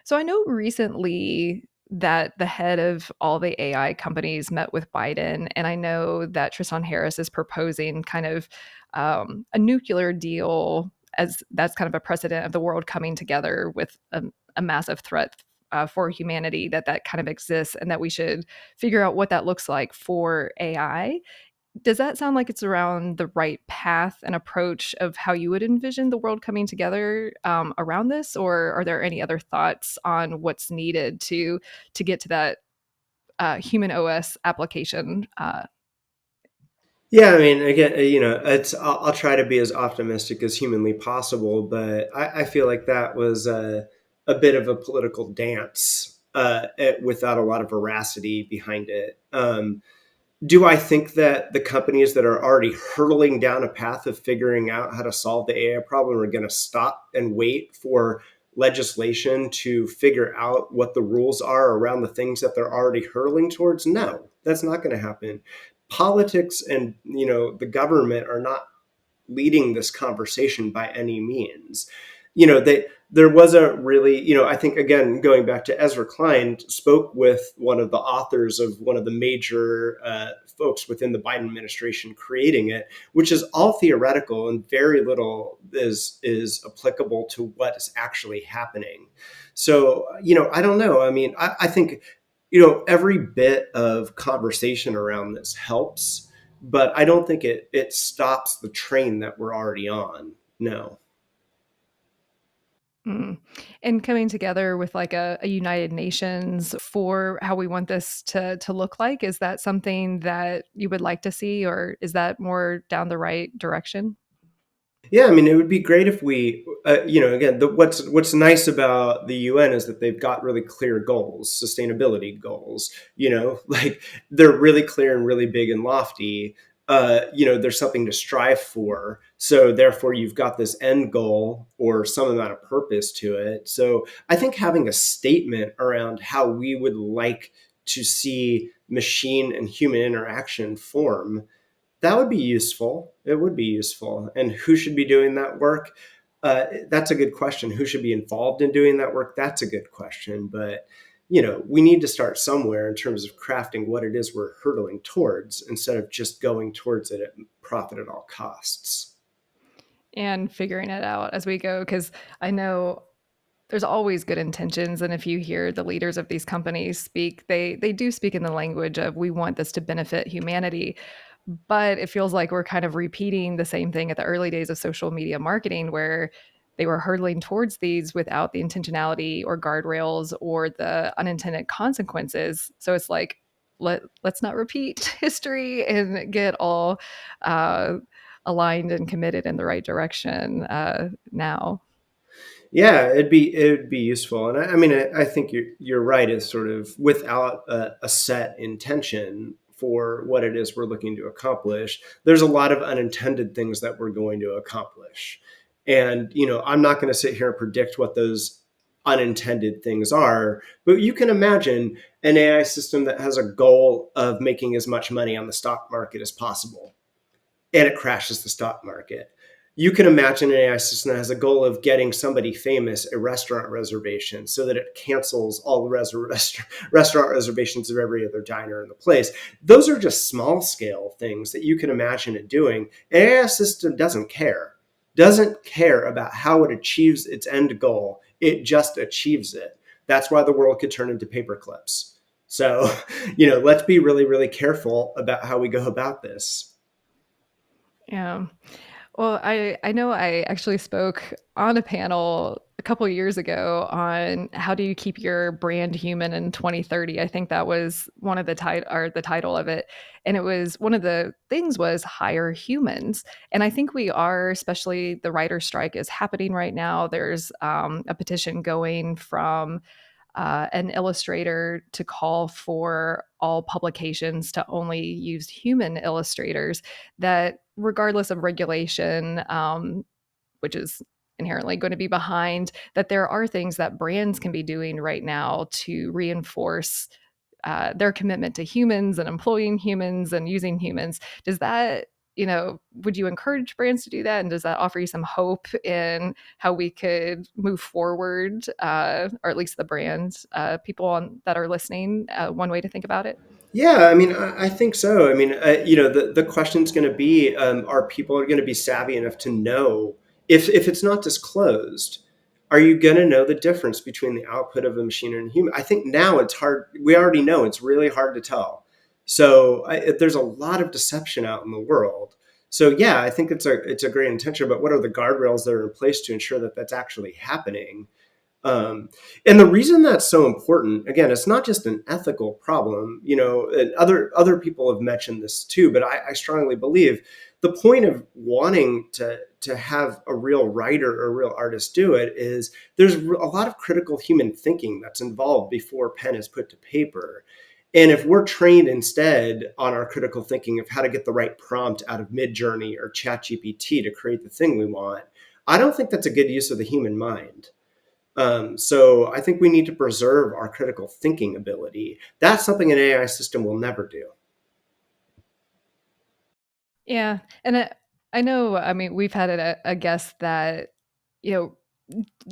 So I know recently that the head of all the AI companies met with Biden, and I know that Tristan Harris is proposing kind of a nuclear deal, as that's kind of a precedent of the world coming together with a massive threat for humanity, that kind of exists, and that we should figure out what that looks like for AI. Does that sound like it's around the right path and approach of how you would envision the world coming together around this, or are there any other thoughts on what's needed to get to that human OS application? Yeah, I mean, again, I'll try to be as optimistic as humanly possible, but I feel like that was a bit of a political dance without a lot of veracity behind it. Do I think that the companies that are already hurtling down a path of figuring out how to solve the AI problem are going to stop and wait for legislation to figure out what the rules are around the things that they're already hurtling towards? No, that's not going to happen. Politics and, the government are not leading this conversation by any means. There was a really, I think, again, going back to Ezra Klein, spoke with one of the authors of one of the major folks within the Biden administration creating it, which is all theoretical and very little is applicable to what is actually happening. So, I don't know. I mean, I think, every bit of conversation around this helps, but I don't think it stops the train that we're already on. No. Mm. And coming together with like a United Nations for how we want this to look like, is that something that you would like to see, or is that more down the right direction? Yeah, I mean, it would be great if we, again, what's nice about the UN is that they've got really clear goals, sustainability goals. Like they're really clear and really big and lofty. There's something to strive for. So therefore, you've got this end goal or some amount of purpose to it. So I think having a statement around how we would like to see machine and human interaction form, that would be useful. It would be useful. And who should be doing that work? That's a good question. Who should be involved in doing that work? That's a good question. But, we need to start somewhere in terms of crafting what it is we're hurtling towards instead of just going towards it at profit at all costs. And figuring it out as we go, because I know there's always good intentions, and if you hear the leaders of these companies speak, they do speak in the language of, we want this to benefit humanity. But it feels like we're kind of repeating the same thing at the early days of social media marketing, where they were hurtling towards these without the intentionality or guardrails or the unintended consequences. So it's like, let's not repeat history and get all uh, aligned and committed in the right direction now. Yeah, it would be useful, and I mean, I think you're right. Is sort of without a set intention for what it is we're looking to accomplish, there's a lot of unintended things that we're going to accomplish, and I'm not going to sit here and predict what those unintended things are, but you can imagine an AI system that has a goal of making as much money on the stock market as possible, and it crashes the stock market. You can imagine an AI system that has a goal of getting somebody famous a restaurant reservation so that it cancels all the restaurant reservations of every other diner in the place. Those are just small scale things that you can imagine it doing. An AI system doesn't care about how it achieves its end goal. It just achieves it. That's why the world could turn into paper clips. So, let's be really, really careful about how we go about this. Yeah. Well, I know I actually spoke on a panel a couple of years ago on how do you keep your brand human in 2030. I think that was one of the title of it. And it was one of the things was hire humans. And I think we are, especially the writer strike is happening right now. There's a petition going from an illustrator to call for all publications to only use human illustrators, that regardless of regulation, which is inherently going to be behind, that there are things that brands can be doing right now to reinforce their commitment to humans and employing humans and using humans. Does that, would you encourage brands to do that? And does that offer you some hope in how we could move forward, or at least the brands, that are listening, one way to think about it? Yeah, I mean, I think so. I mean, the question's going to be, are people going to be savvy enough to know if it's not disclosed, are you going to know the difference between the output of a machine and a human? I think now it's hard. We already know it's really hard to tell. So there's a lot of deception out in the world. So yeah, I think it's a great intention. But what are the guardrails that are in place to ensure that that's actually happening? Um, and the reason that's so important, again, it's not just an ethical problem. And other people have mentioned this too, but I strongly believe the point of wanting to have a real writer or a real artist do it is there's a lot of critical human thinking that's involved before pen is put to paper. And if we're trained instead on our critical thinking of how to get the right prompt out of Midjourney or ChatGPT to create the thing we want, I don't think that's a good use of the human mind. So I think we need to preserve our critical thinking ability. That's something an AI system will never do. Yeah, and I know, I mean, we've had a guest that, you know,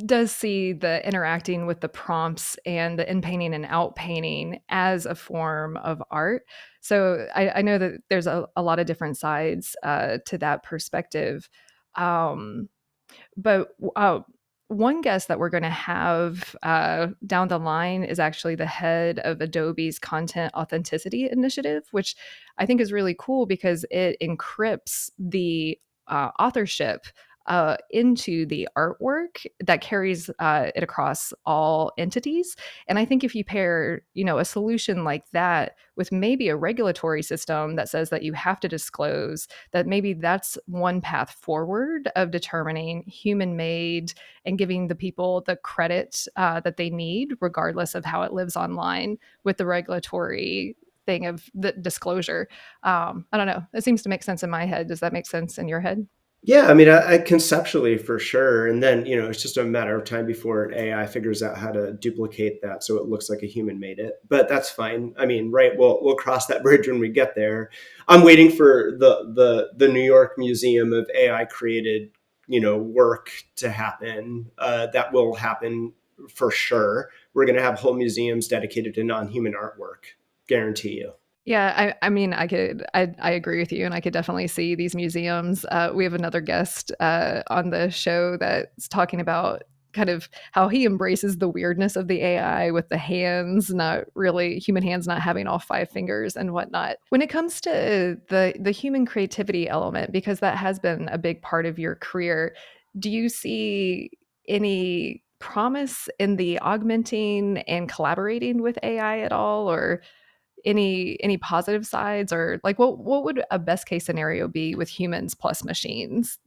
does see the interacting with the prompts and the in painting and out painting as a form of art. So I know that there's a lot of different sides to that perspective. Um, but one guest that we're going to have down the line is actually the head of Adobe's Content Authenticity Initiative, which I think is really cool because it encrypts the authorship into the artwork that carries it across all entities. And I think if you pair, a solution like that with maybe a regulatory system that says that you have to disclose, that maybe that's one path forward of determining human made and giving the people the credit that they need, regardless of how it lives online, with the regulatory thing of the disclosure. I don't know. It seems to make sense in my head. Does that make sense in your head? Yeah, I mean, I conceptually for sure, and then it's just a matter of time before an AI figures out how to duplicate that so it looks like a human made it. But that's fine. I mean, right? We'll cross that bridge when we get there. I'm waiting for the New York Museum of AI created work to happen. That will happen for sure. We're going to have whole museums dedicated to non-human artwork. Guarantee you. Yeah, I mean, I agree with you, and I could definitely see these museums. We have another guest on the show that's talking about kind of how he embraces the weirdness of the AI with the hands, not really human hands, not having all five fingers and whatnot. When it comes to the human creativity element, because that has been a big part of your career, do you see any promise in the augmenting and collaborating with AI at all, or any positive sides, or like what would a best case scenario be with humans plus machines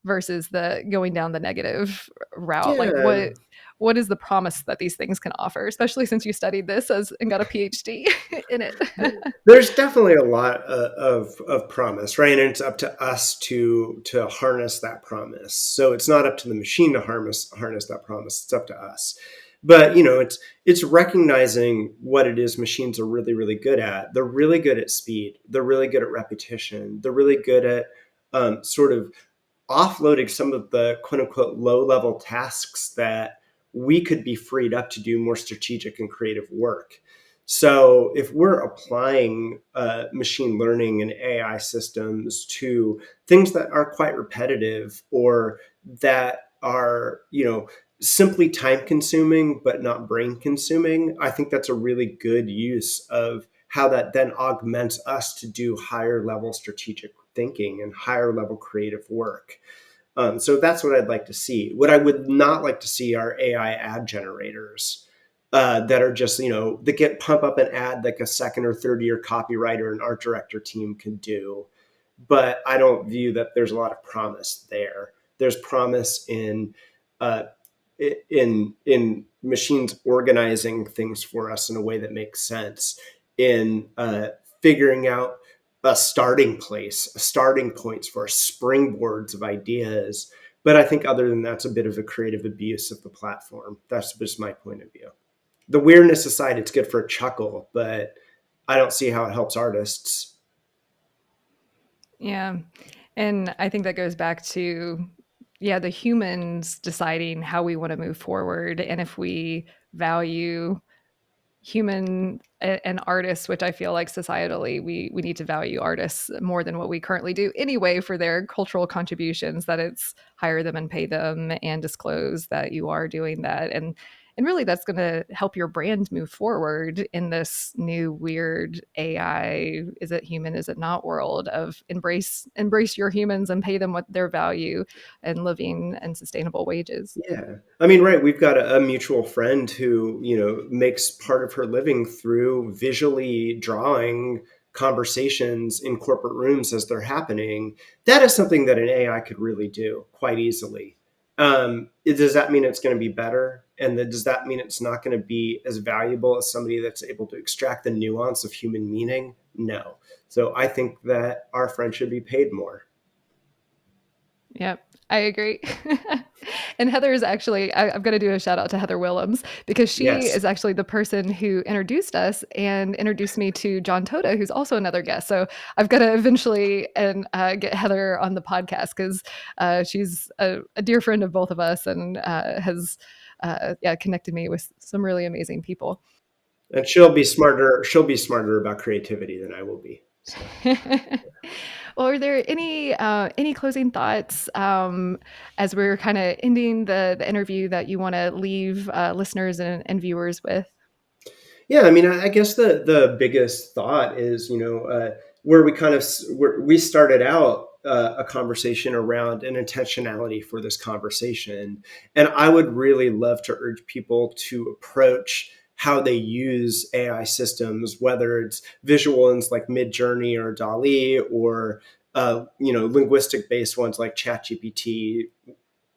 versus the going down the negative route? Like Yeah. what is the promise that these things can offer, especially since you studied this as and got a PhD in it? There's definitely a lot of promise, right? And it's up to us to harness that promise. So it's not up to the machine to harness that promise. It's up to us. But it's recognizing what it is machines are really really good at. They're really good at speed. They're really good at repetition. They're really good at sort of offloading some of the quote unquote low level tasks that we could be freed up to do more strategic and creative work. So if we're applying machine learning and AI systems to things that are quite repetitive or that are, simply time consuming but not brain consuming, I think that's a really good use of how that then augments us to do higher level strategic thinking and higher level creative work. So that's what I'd like to see. What I would not like to see are AI ad generators that are just, that get pump up an ad like a second or third year copywriter and art director team can do. But I don't view that there's a lot of promise there. There's promise uh, in machines organizing things for us in a way that makes sense, in figuring out a starting place, a starting points for springboards of ideas. But I think other than that's a bit of a creative abuse of the platform. That's just my point of view. The weirdness aside, it's good for a chuckle, but I don't see how it helps artists. Yeah. And I think that goes back to, yeah, the humans deciding how we want to move forward. And if we value human and artists, which I feel like societally we need to value artists more than what we currently do anyway for their cultural contributions, that it's hire them and pay them and disclose that you are doing that. And really that's going to help your brand move forward in this new weird AI, is it human, is it not world of embrace your humans and pay them what their value and living and sustainable wages. Yeah. I mean, right. We've got a mutual friend who, makes part of her living through visually drawing conversations in corporate rooms as they're happening. That is something that an AI could really do quite easily. Does that mean it's going to be better? And does that mean it's not going to be as valuable as somebody that's able to extract the nuance of human meaning? No. So I think that our friend should be paid more. Yep. I agree. And Heather is actually, I'm going to do a shout out to Heather Willems because she Yes. is actually the person who introduced us and introduced me to John Toda, who's also another guest. So I've got to eventually get Heather on the podcast because she's a dear friend of both of us and has connected me with some really amazing people. And she'll be smarter. She'll be smarter about creativity than I will be. So. Well, are there any closing thoughts as we're kind of ending the interview that you want to leave listeners and viewers with? Yeah, I mean, I guess the biggest thought is, where we started out a conversation around an intentionality for this conversation, and I would really love to urge people to approach how they use AI systems, whether it's visual ones like Midjourney or DALL-E, or linguistic based ones like ChatGPT.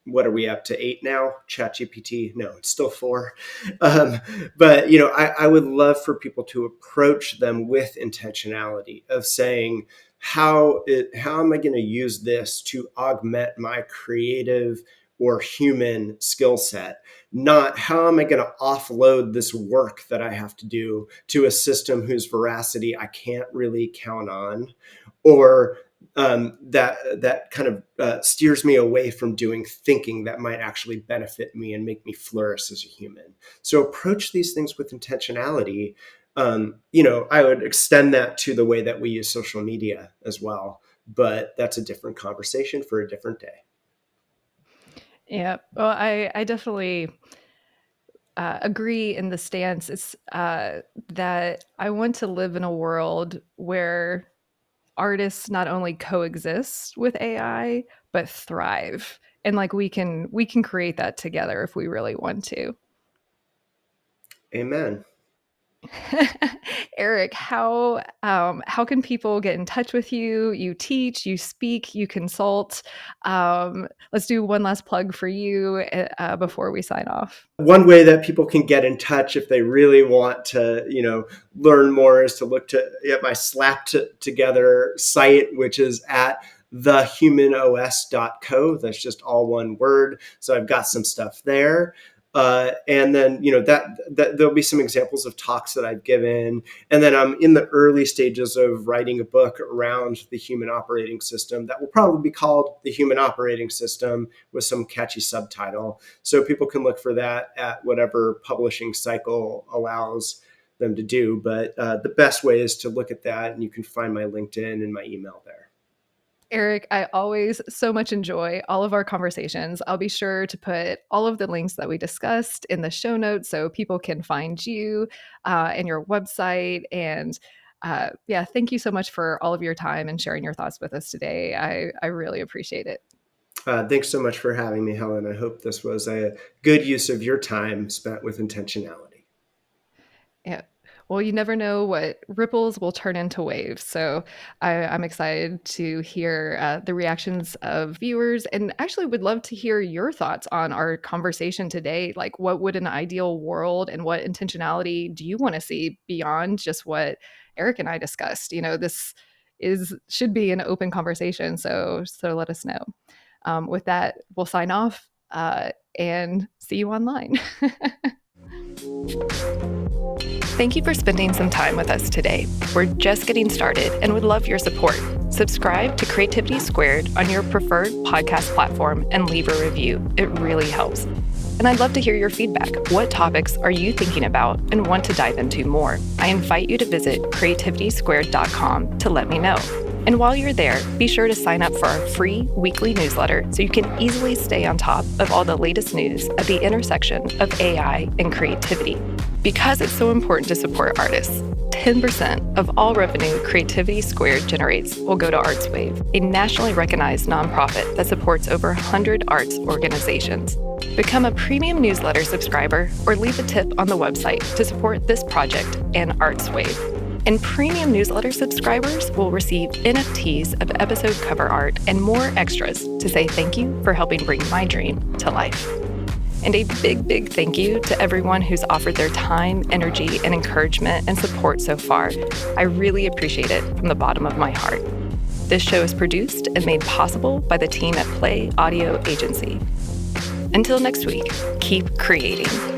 What are we up to, 8 now? ChatGPT? No, it's still 4. But I would love for people to approach them with intentionality of saying, how am I going to use this to augment my creative or human skill set? Not how am I going to offload this work that I have to do to a system whose veracity I can't really count on, or that kind of steers me away from doing thinking that might actually benefit me and make me flourish as a human. So approach these things with intentionality. I would extend that to the way that we use social media as well, but that's a different conversation for a different day. Yeah, well, I definitely agree in the stance. It's that I want to live in a world where artists not only coexist with AI but thrive, and like we can create that together if we really want to. Amen. Eric, how can people get in touch with you? You teach, you speak, you consult. Let's do one last plug for you before we sign off. One way that people can get in touch if they really want to, learn more, is to look at my slapped together site, which is at thehumanos.co. That's just all one word. So I've got some stuff there. And then, that there'll be some examples of talks that I've given. And then I'm in the early stages of writing a book around the human operating system that will probably be called The Human Operating System, with some catchy subtitle. So people can look for that at whatever publishing cycle allows them to do. But the best way is to look at that, and you can find my LinkedIn and my email there. Eric, I always so much enjoy all of our conversations. I'll be sure to put all of the links that we discussed in the show notes so people can find you and your website. And thank you so much for all of your time and sharing your thoughts with us today. I really appreciate it. Thanks so much for having me, Helen. I hope this was a good use of your time spent with intentionality. Yeah. Well, you never know what ripples will turn into waves. So I'm excited to hear the reactions of viewers, and actually would love to hear your thoughts on our conversation today. Like, what would an ideal world and what intentionality do you want to see beyond just what Eric and I discussed? This should be an open conversation. So let us know. With that, we'll sign off and see you online. Thank you for spending some time with us today. We're just getting started and would love your support. Subscribe to Creativity Squared on your preferred podcast platform and leave a review. It really helps. And I'd love to hear your feedback. What topics are you thinking about and want to dive into more? I invite you to visit creativitysquared.com to let me know. And while you're there, be sure to sign up for our free weekly newsletter so you can easily stay on top of all the latest news at the intersection of AI and creativity. Because it's so important to support artists, 10% of all revenue Creativity Squared generates will go to ArtsWave, a nationally recognized nonprofit that supports over 100 arts organizations. Become a premium newsletter subscriber or leave a tip on the website to support this project and ArtsWave. And premium newsletter subscribers will receive NFTs of episode cover art and more extras to say thank you for helping bring my dream to life. And a big, big thank you to everyone who's offered their time, energy, and encouragement and support so far. I really appreciate it from the bottom of my heart. This show is produced and made possible by the team at Play Audio Agency. Until next week, keep creating.